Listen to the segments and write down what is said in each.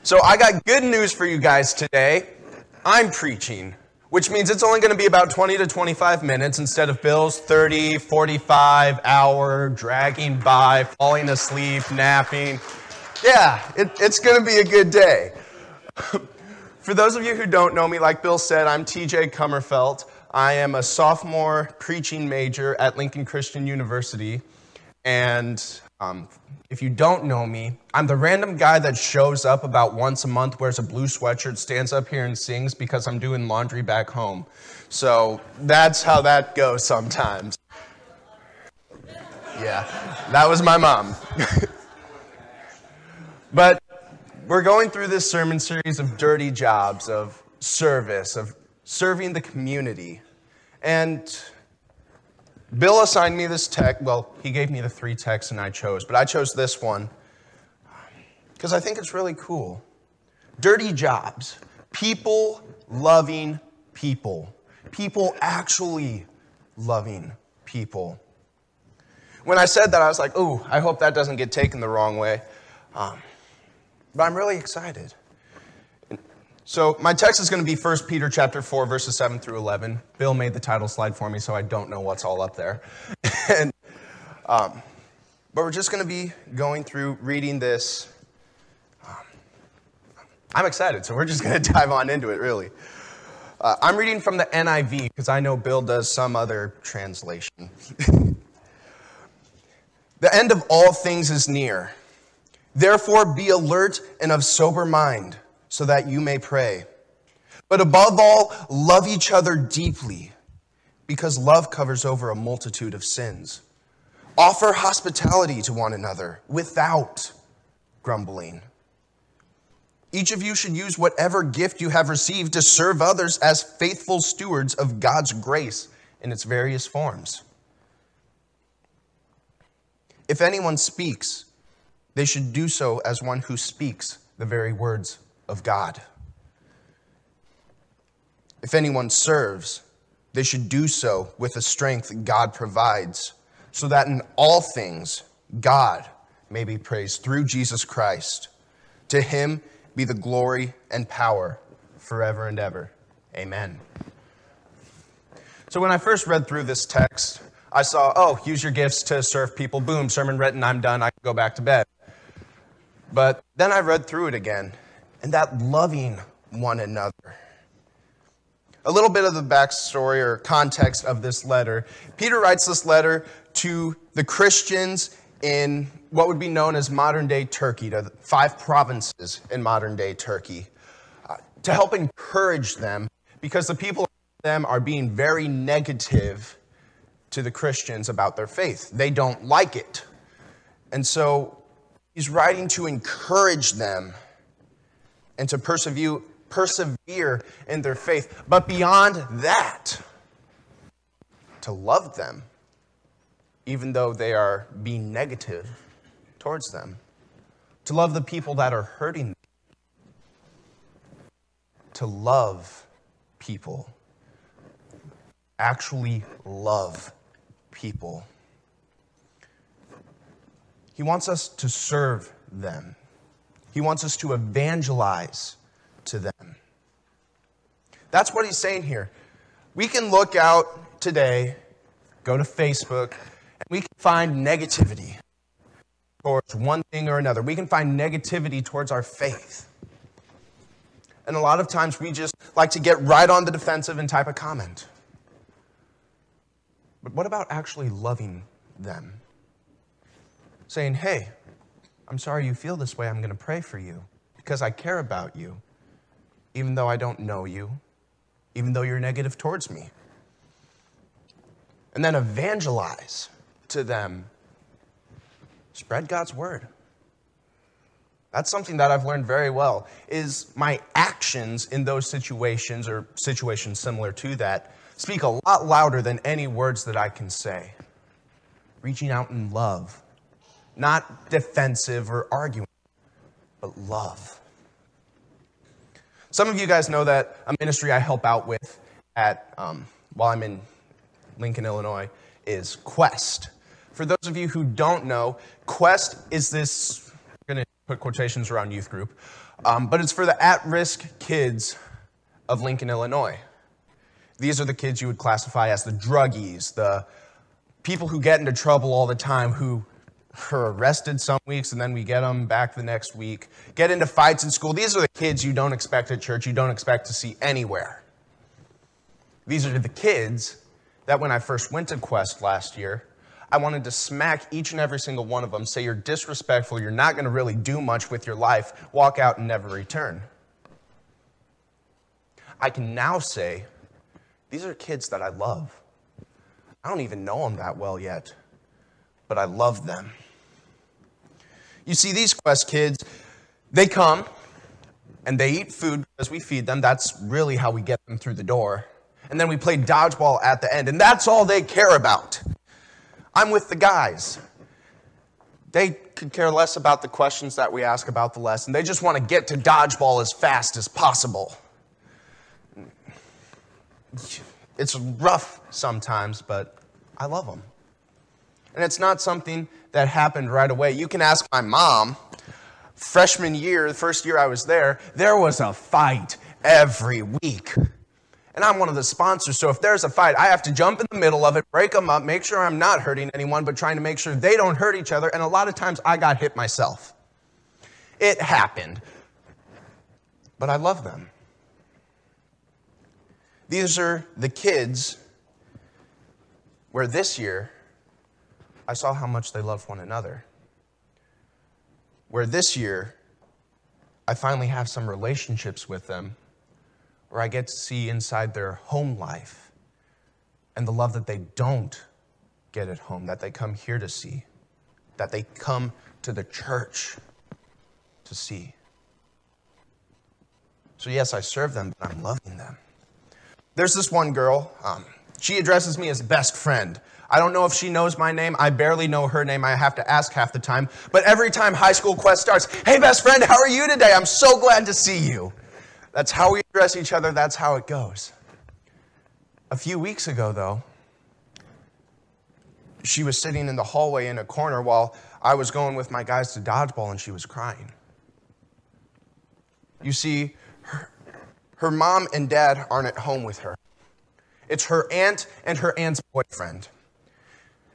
So I got good news for you guys today. I'm preaching, which means it's only going to be about 20 to 25 minutes instead of Bill's 30, 45 hour dragging by, falling asleep, napping. Yeah, it's going to be a good day. For those of you who don't know me, like Bill said, I'm TJ Kummerfelt. I am a sophomore preaching major at Lincoln Christian University. And if you don't know me, I'm the random guy that shows up about once a month, wears a blue sweatshirt, stands up here and sings because I'm doing laundry back home. So that's how that goes sometimes. Yeah, that was my mom. But we're going through this sermon series of dirty jobs, of service, of serving the community. And Bill assigned me this text. Well, he gave me the 3 texts and I chose, but I chose this one because I think it's really cool. Dirty jobs. People loving people. People actually loving people. When I said that, I was like, ooh, I hope that doesn't get taken the wrong way. But I'm really excited. So my text is going to be 1 Peter chapter 4, verses 7 through 11. Bill made the title slide for me, so I don't know what's all up there. But we're just going to be going through reading this. I'm excited, so we're just going to dive on into it, really. I'm reading from the NIV, because I know Bill does some other translation. The end of all things is near. Therefore, be alert and of sober mind, so that you may pray. But above all, love each other deeply, because love covers over a multitude of sins. Offer hospitality to one another without grumbling. Each of you should use whatever gift you have received to serve others as faithful stewards of God's grace in its various forms. If anyone speaks, they should do so as one who speaks the very words of God. If anyone serves, they should do so with the strength God provides, so that in all things God may be praised through Jesus Christ. To him be the glory and power forever and ever. Amen. So when I first read through this text, I saw, oh, use your gifts to serve people. Boom, sermon written, I'm done, I can go back to bed. But then I read through it again, and that loving one another. A little bit of the backstory or context of this letter. Peter writes this letter to the Christians in what would be known as modern-day Turkey, to the 5 provinces in modern-day Turkey, to help encourage them, because the people around them are being very negative to the Christians about their faith. They don't like it. And so he's writing to encourage them and to persevere in their faith. But beyond that, to love them, even though they are being negative towards them. To love the people that are hurting them. To love people. Actually love people. He wants us to serve them. He wants us to evangelize to them. That's what he's saying here. We can look out today, go to Facebook, and we can find negativity towards one thing or another. We can find negativity towards our faith. And a lot of times we just like to get right on the defensive and type a comment. But what about actually loving them? Saying, hey, I'm sorry you feel this way. I'm going to pray for you because I care about you, even though I don't know you, even though you're negative towards me. And then evangelize to them. Spread God's word. That's something that I've learned very well, is my actions in those situations or situations similar to that speak a lot louder than any words that I can say. Reaching out in love. Not defensive or arguing, but love. Some of you guys know that a ministry I help out with at while I'm in Lincoln, Illinois, is Quest. For those of you who don't know, Quest is this, I'm going to put quotations around youth group, but it's for the at-risk kids of Lincoln, Illinois. These are the kids you would classify as the druggies, the people who get into trouble all the time, who are arrested some weeks and then we get them back the next week, get into fights in school. These are the kids you don't expect at church, you don't expect to see anywhere. These are the kids that when I first went to Quest last year, I wanted to smack each and every single one of them, say you're disrespectful, you're not going to really do much with your life, walk out and never return. I can now say, these are kids that I love. I don't even know them that well yet, but I love them. You see, these Quest kids, they come and they eat food as we feed them. That's really how we get them through the door. And then we play dodgeball at the end, and that's all they care about. I'm with the guys. They could care less about the questions that we ask about the lesson. They just want to get to dodgeball as fast as possible. It's rough sometimes, but I love them. And it's not something that happened right away. You can ask my mom. Freshman year, the first year I was there was a fight every week. And I'm one of the sponsors, so if there's a fight, I have to jump in the middle of it, break them up, make sure I'm not hurting anyone, but trying to make sure they don't hurt each other. And a lot of times I got hit myself. It happened. But I love them. These are the kids where this year I saw how much they love one another. Where this year I finally have some relationships with them, where I get to see inside their home life and the love that they don't get at home, that they come here to see, that they come to the church to see. So yes, I serve them, but I'm loving them. There's this one girl, she addresses me as best friend. I don't know if she knows my name. I barely know her name. I have to ask half the time. But every time High School Quest starts, hey, best friend, how are you today? I'm so glad to see you. That's how we address each other. That's how it goes. A few weeks ago, though, she was sitting in the hallway in a corner while I was going with my guys to dodgeball, and she was crying. You see, her mom and dad aren't at home with her. It's her aunt and her aunt's boyfriend.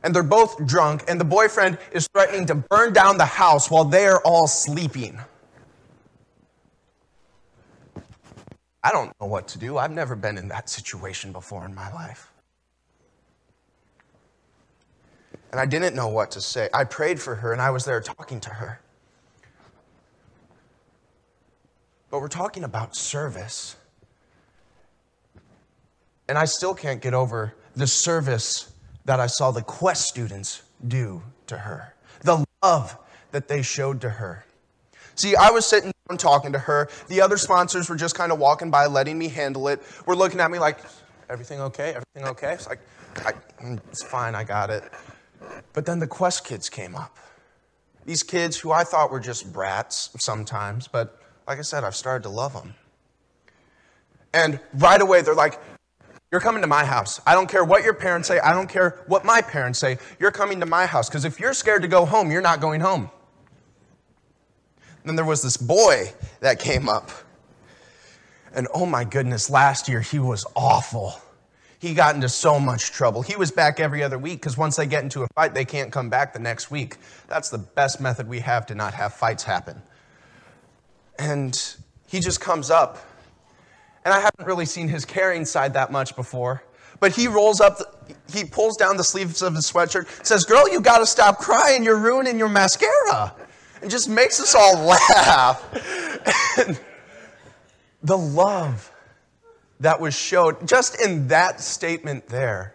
And they're both drunk, and the boyfriend is threatening to burn down the house while they are all sleeping. I don't know what to do. I've never been in that situation before in my life. And I didn't know what to say. I prayed for her, and I was there talking to her. But we're talking about service. And I still can't get over the service that I saw the Quest students do to her. The love that they showed to her. See, I was sitting down talking to her. The other sponsors were just kind of walking by, letting me handle it. We're looking at me like, everything okay? Everything okay? It's like, it's fine, I got it. But then the Quest kids came up. These kids who I thought were just brats sometimes, but like I said, I've started to love them. And right away, they're like, you're coming to my house. I don't care what your parents say. I don't care what my parents say. You're coming to my house, because if you're scared to go home, you're not going home. Then there was this boy that came up. And oh my goodness, last year he was awful. He got into so much trouble. He was back every other week, because once they get into a fight, they can't come back the next week. That's the best method we have to not have fights happen. And he just comes up. And I haven't really seen his caring side that much before. But he rolls up, he pulls down the sleeves of his sweatshirt, says, girl, you got to stop crying. You're ruining your mascara. And just makes us all laugh. And the love that was showed just in that statement there,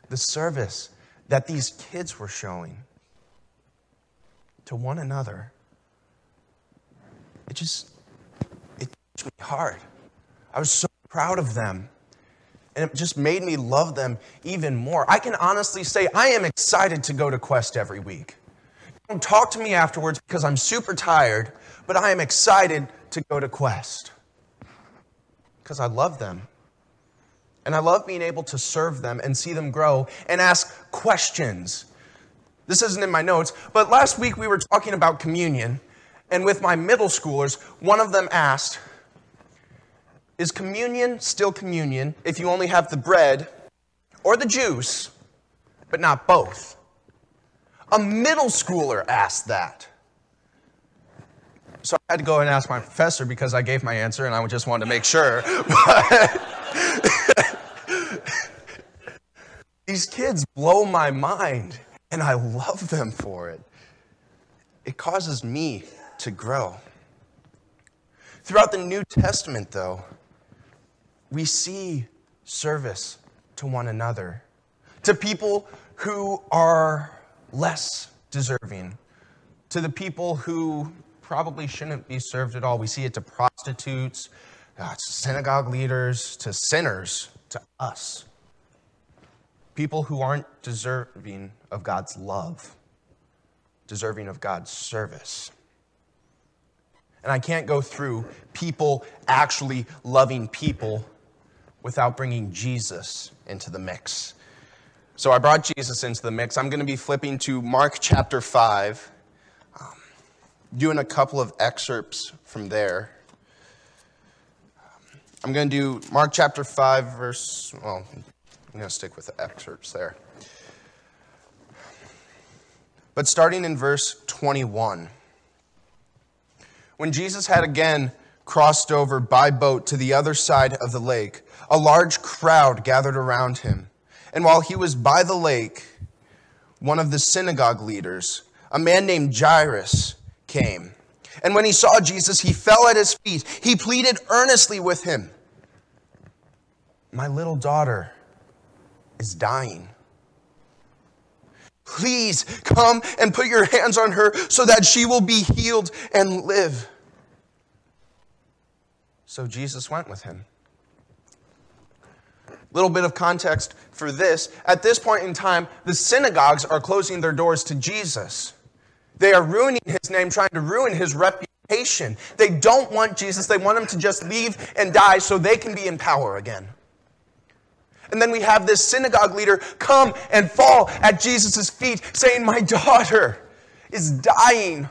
the service that these kids were showing to one another, it touched me hard. I was so proud of them. And it just made me love them even more. I can honestly say I am excited to go to Quest every week. Don't talk to me afterwards because I'm super tired, but I am excited to go to Quest because I love them. And I love being able to serve them and see them grow and ask questions. This isn't in my notes, but last week we were talking about communion, And with my middle schoolers, one of them asked, is communion still communion if you only have the bread or the juice, but not both? A middle schooler asked that. So I had to go and ask my professor because I gave my answer and I just wanted to make sure. These kids blow my mind, and I love them for it. It causes me to grow. Throughout the New Testament, though, we see service to one another, to people who are less deserving, to the people who probably shouldn't be served at all. We see it to prostitutes, to synagogue leaders, to sinners, to us. People who aren't deserving of God's love, deserving of God's service. And I can't go through people actually loving people without bringing Jesus into the mix. So I brought Jesus into the mix. I'm going to be flipping to Mark chapter 5, doing a couple of excerpts from there. I'm going to do Mark chapter 5, I'm going to stick with the excerpts there. But starting in verse 21. When Jesus had again crossed over by boat to the other side of the lake, a large crowd gathered around him. And while he was by the lake, one of the synagogue leaders, a man named Jairus, came. And when he saw Jesus, he fell at his feet. He pleaded earnestly with him. My little daughter is dying. Please come and put your hands on her so that she will be healed and live. So Jesus went with him. Little bit of context for this. At this point in time, the synagogues are closing their doors to Jesus. They are ruining his name, trying to ruin his reputation. They don't want Jesus. They want him to just leave and die so they can be in power again. And then we have this synagogue leader come and fall at Jesus' feet saying, my daughter is dying.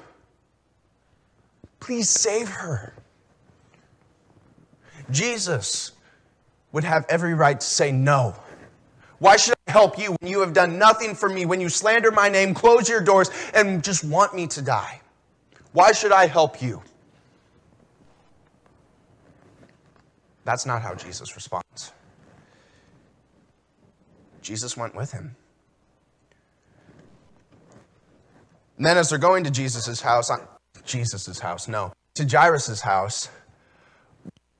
Please save her. Jesus would have every right to say no. Why should I help you when you have done nothing for me, when you slander my name, close your doors, and just want me to die? Why should I help you? That's not how Jesus responds. Jesus went with him. And then as they're going to to Jairus' house,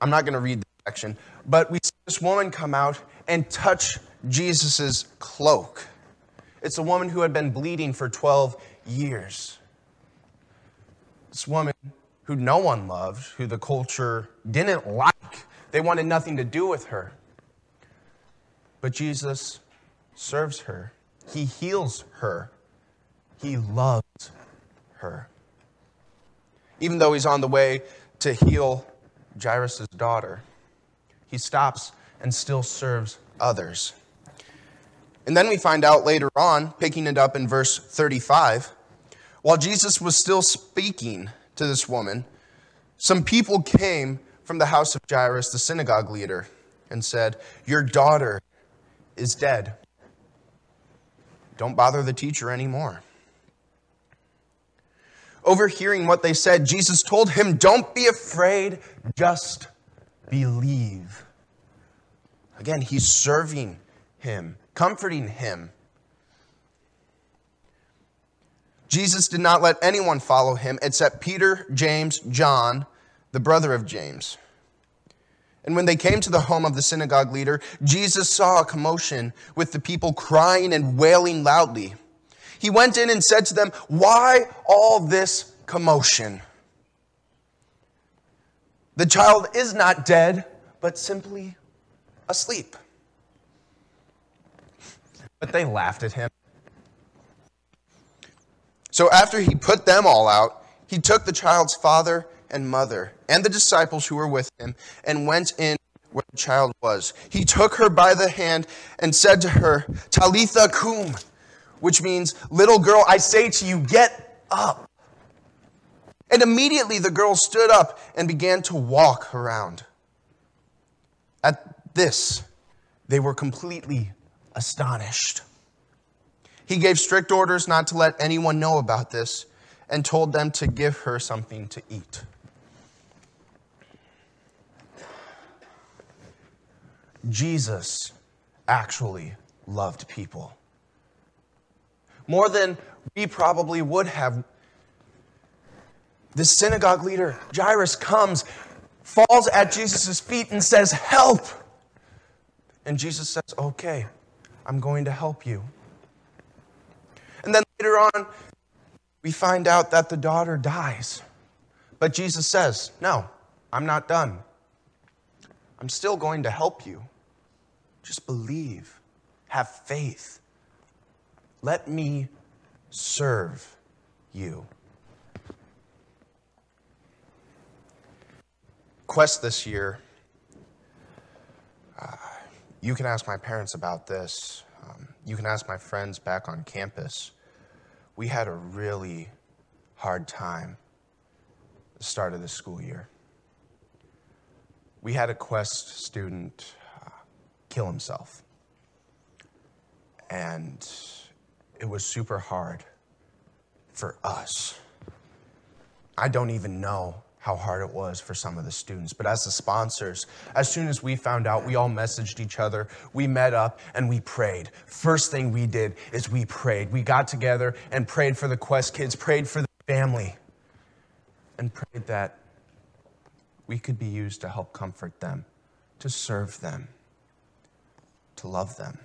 I'm not going to read the section, but we see this woman come out and touch Jesus' cloak. It's a woman who had been bleeding for 12 years. This woman who no one loved, who the culture didn't like. They wanted nothing to do with her. But Jesus serves her. He heals her. He loves her. Even though he's on the way to heal Jairus' daughter, he stops and still serves others. And then we find out later on, picking it up in verse 35, while Jesus was still speaking to this woman, some people came from the house of Jairus, the synagogue leader, and said, your daughter is dead. Don't bother the teacher anymore. Overhearing what they said, Jesus told him, don't be afraid, just believe. Again, he's serving him, comforting him. Jesus did not let anyone follow him except Peter, James, John, the brother of James. And when they came to the home of the synagogue leader, Jesus saw a commotion with the people crying and wailing loudly. He went in and said to them, why all this commotion? The child is not dead, but simply asleep. But they laughed at him. So after he put them all out, he took the child's father and mother and the disciples who were with him and went in where the child was. He took her by the hand and said to her, Talitha cum, which means, little girl, I say to you, get up. And immediately the girl stood up and began to walk around. At this, they were completely astonished. He gave strict orders not to let anyone know about this and told them to give her something to eat. Jesus actually loved people. More than we probably would have. The synagogue leader, Jairus, comes, falls at Jesus' feet and says, "Help!" And Jesus says, "Okay, I'm going to help you." And then later on, we find out that the daughter dies. But Jesus says, "No, I'm not done. I'm still going to help you. Just believe. Have faith. Let me serve you." Quest this year, you can ask my parents about this. You can ask my friends back on campus. We had a really hard time at the start of the school year. We had a Quest student kill himself. And it was super hard for us. I don't even know how hard it was for some of the students. But as the sponsors, as soon as we found out, we all messaged each other. We met up and we prayed. First thing we did is we prayed. We got together and prayed for the Quest kids, prayed for the family, and prayed that we could be used to help comfort them, to serve them, to love them.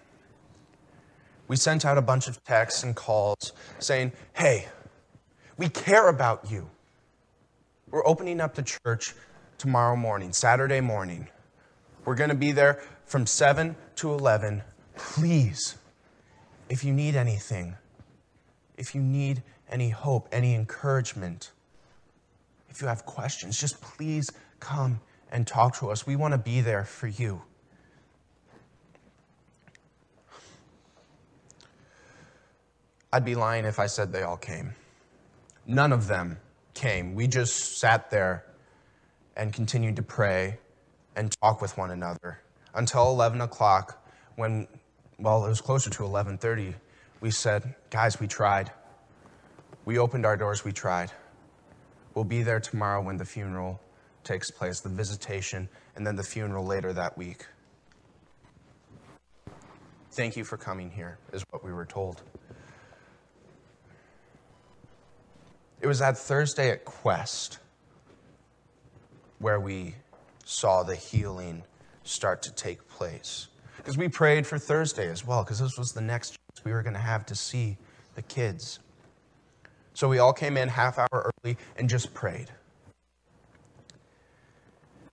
We sent out a bunch of texts and calls saying, "Hey, we care about you. We're opening up the church tomorrow morning, Saturday morning. We're going to be there from 7 to 11. Please, if you need anything, if you need any hope, any encouragement, if you have questions, just please come and talk to us. We want to be there for you." I'd be lying if I said they all came. None of them came. We just sat there and continued to pray and talk with one another until 11 o'clock when, well, it was closer to 11:30. We said, "Guys, we tried. We opened our doors, we tried. We'll be there tomorrow when the funeral takes place, the visitation, and then the funeral later that week. Thank you for coming here," is what we were told. It was that Thursday at Quest where we saw the healing start to take place. Because we prayed for Thursday as well, because this was the next chance we were going to have to see the kids. So we all came in half hour early and just prayed.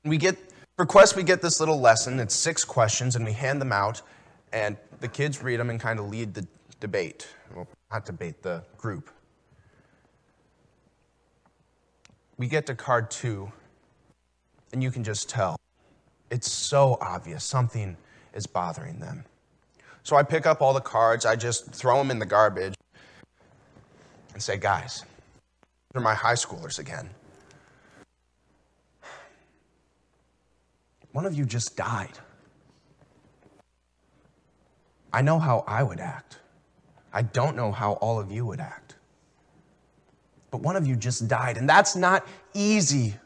For Quest, we get this little lesson. It's 6 questions, and we hand them out, and the kids read them and kind of lead the debate. Well, not debate, the group. We get to card 2, and you can just tell. It's so obvious. Something is bothering them. So I pick up all the cards. I just throw them in the garbage and say, "Guys, they're my high schoolers again. One of you just died. I know how I would act. I don't know how all of you would act. But one of you just died, and that's not easy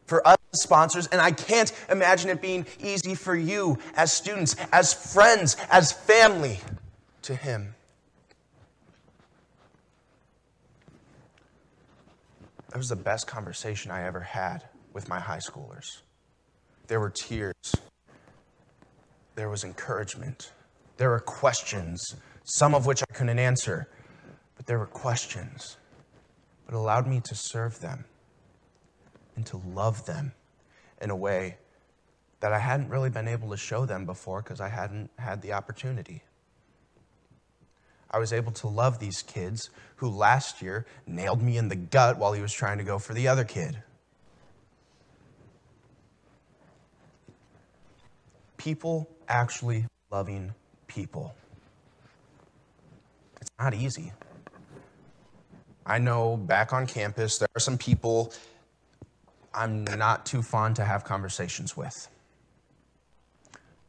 for us as sponsors, and I can't imagine it being easy for you as students, as friends, as family to him." That was the best conversation I ever had with my high schoolers. There were tears. There was encouragement. There were questions, some of which I couldn't answer, but there were questions. But it allowed me to serve them and to love them in a way that I hadn't really been able to show them before because I hadn't had the opportunity. I was able to love these kids who last year nailed me in the gut while he was trying to go for the other kid. People actually loving people. It's not easy. I know back on campus, there are some people I'm not too fond to have conversations with.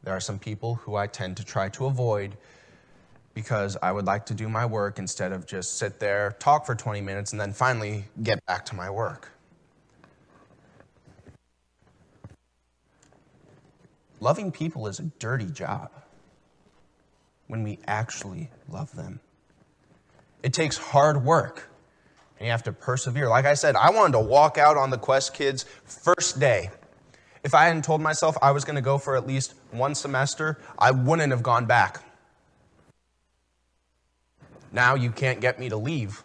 There are some people who I tend to try to avoid because I would like to do my work instead of just sit there, talk for 20 minutes, and then finally get back to my work. Loving people is a dirty job when we actually love them. It takes hard work, and you have to persevere. Like I said, I wanted to walk out on the Quest Kids first day. If I hadn't told myself I was going to go for at least one semester, I wouldn't have gone back. Now you can't get me to leave.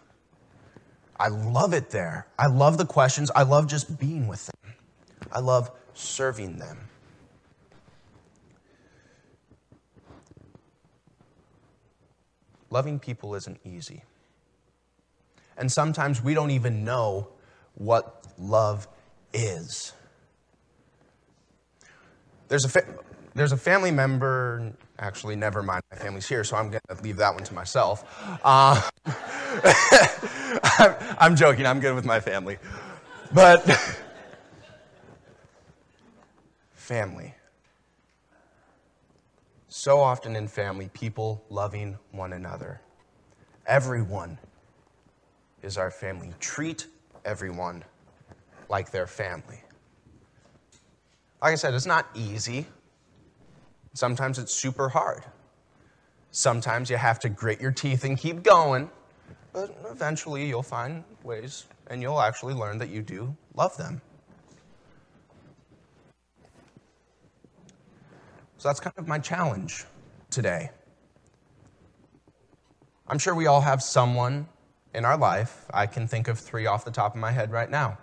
I love it there. I love the questions. I love just being with them. I love serving them. Loving people isn't easy. And sometimes we don't even know what love is. There's a family member, actually, never mind, my family's here, so I'm going to leave that one to myself. I'm joking, I'm good with my family. But family. So often in family, people loving one another. Everyone is our family. Treat everyone like their family. Like I said, it's not easy. Sometimes it's super hard. Sometimes you have to grit your teeth and keep going, but eventually you'll find ways and you'll actually learn that you do love them. So that's kind of my challenge today. I'm sure we all have someone in our life, I can think of 3 off the top of my head right now,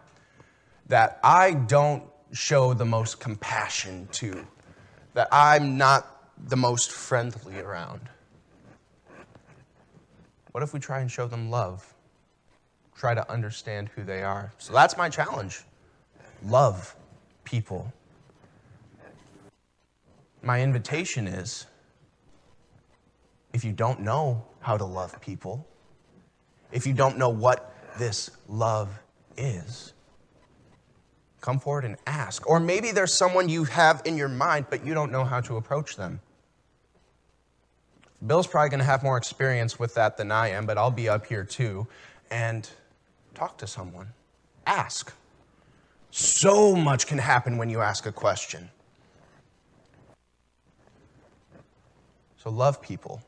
that I don't show the most compassion to, that I'm not the most friendly around. What if we try and show them love? Try to understand who they are. So that's my challenge. Love people. My invitation is, if you don't know how to love people, if you don't know what this love is, come forward and ask. Or maybe there's someone you have in your mind, but you don't know how to approach them. Bill's probably going to have more experience with that than I am, but I'll be up here too. And talk to someone. Ask. So much can happen when you ask a question. So love people,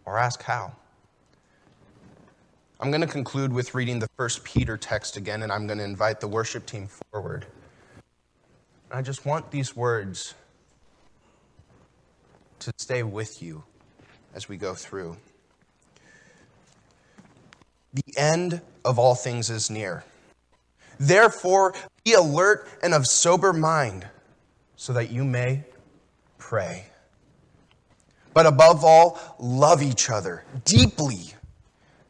or ask how. I'm going to conclude with reading the 1 Peter text again, and I'm going to invite the worship team forward. I just want these words to stay with you as we go through. The end of all things is near. Therefore, be alert and of sober mind, so that you may pray. But above all, love each other deeply,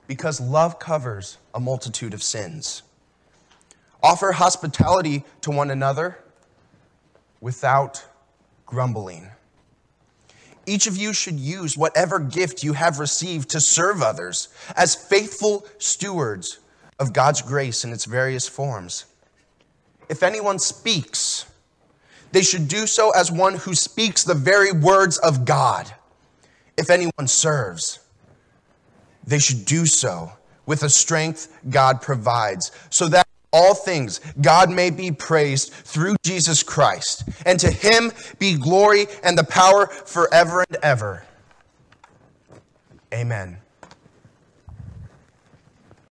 because love covers a multitude of sins. Offer hospitality to one another without grumbling. Each of you should use whatever gift you have received to serve others as faithful stewards of God's grace in its various forms. If anyone speaks, they should do so as one who speaks the very words of God. If anyone serves, they should do so with the strength God provides, so that in all things God may be praised through Jesus Christ, and to him be glory and the power forever and ever. Amen.